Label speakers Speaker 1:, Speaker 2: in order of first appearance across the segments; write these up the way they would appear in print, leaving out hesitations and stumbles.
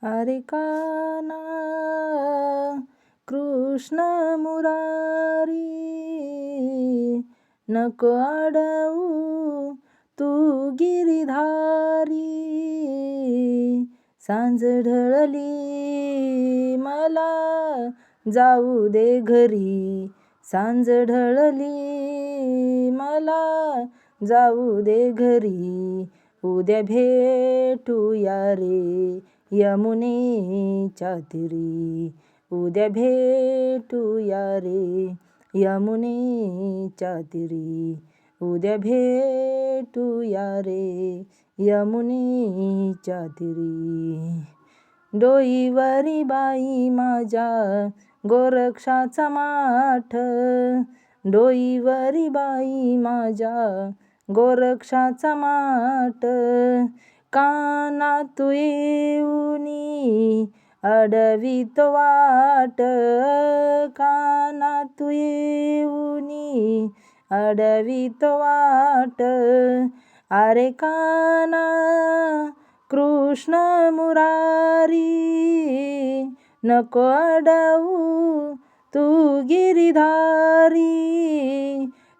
Speaker 1: अरे काना कृष्ण मुरारी, नको अडवू तू गिरिधारी. सांज ढळली मला जाऊ दे घरी, सांज ढळली मला जाऊ दे घरी. उद्या भेटूया रे यमुनेच्या तीरी, उद्या भेटूया रे यमुनेच्या तीरी, उद्या भेटूया रे यमुनेच्या तीरी. डोईवरी बाई माझ्या गोरक्षाचा माठ, डोईवरी बाई माझ्या गोरक्षाचा माठ. काना तू येऊनी अडवितो वाट, काना तू येऊनी अडवितो वाट. अरे काना कृष्ण मुरारी, नको अडवू तू गिरिधारी.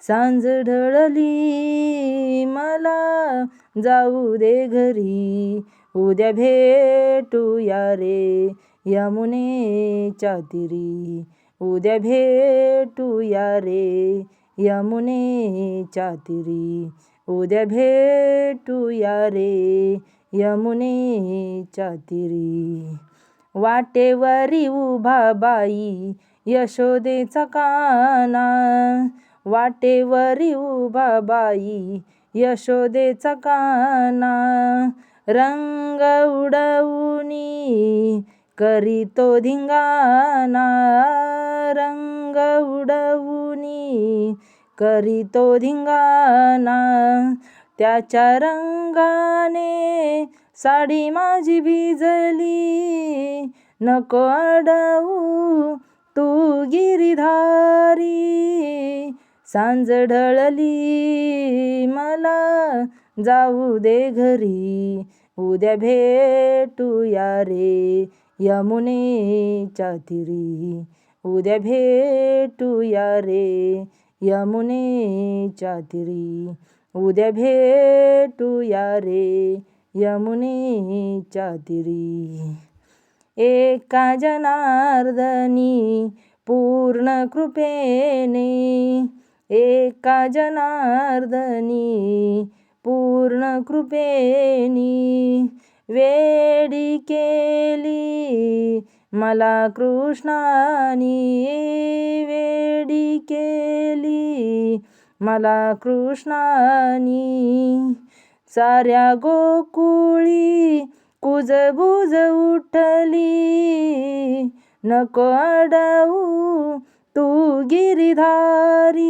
Speaker 1: सांज ढळली मला जाऊ दे घरी, उद्या भेटूया रे यमुनेच्या तीरी, उद्या भेटूया रे यमुनेच्या तीरी, उद्या भेटूया रे यमुनेच्या तीरी. वाटेवरी उभा बाई यशोदेचा काना, वाटेवरी उभा बाई यशोदेचा काना. रंग उडवूनी करीतो धिंगाणा, रंग उडवूनी करीतो धिंगाणा. त्याच्या रंगाने साडी माझी भिजली, नको अडवू तू गिरिधारी. सांज ढळली मला जाऊ दे घरी, उद्या भेटूया रे यमुनेच्या तीरी, उद्या भेटूया रे यमुनेच्या तीरी, उद्या भेटूया रे यमुनेच्या तीरी. एका जनार्दनी पूर्ण कृपेने, एका जनार्दनी पूर्ण कृपेनी. वेडी केली मला कृष्णानी, वेडी केली मला कृष्णानी. साऱ्या गोकुळी कुजबुज उठली, नको अडवू तू गिरिधारी.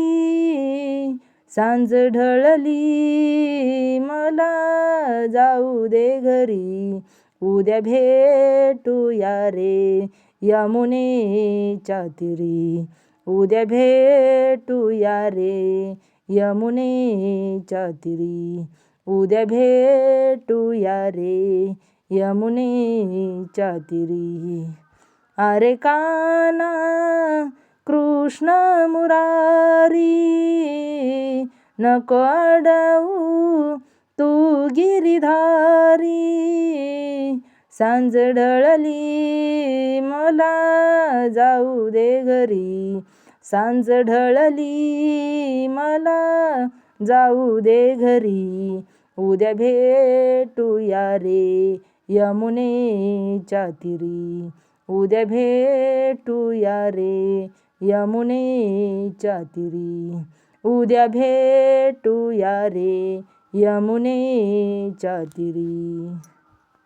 Speaker 1: सांज ढळली मला जाऊ दे घरी, उद्या भेटूया रे यमुनेच्या तीरी, उद्या भेटूया रे यमुनेच्या तीरी, उद्या भेटूया रे यमुनेच्या तीरी. अरे काना कृष्ण मुरारी, नको अडवू तू गिरिधारी. सांज ढळली मला जाऊ दे घरी, सांज ढळली मला जाऊ दे घरी. उद्या भेटूया रे यमुनेच्या तीरी, उद्या भेटूया रे यमुनेच्या तीरी, उद्या भेटूया रे यमुनेच्या तीरी.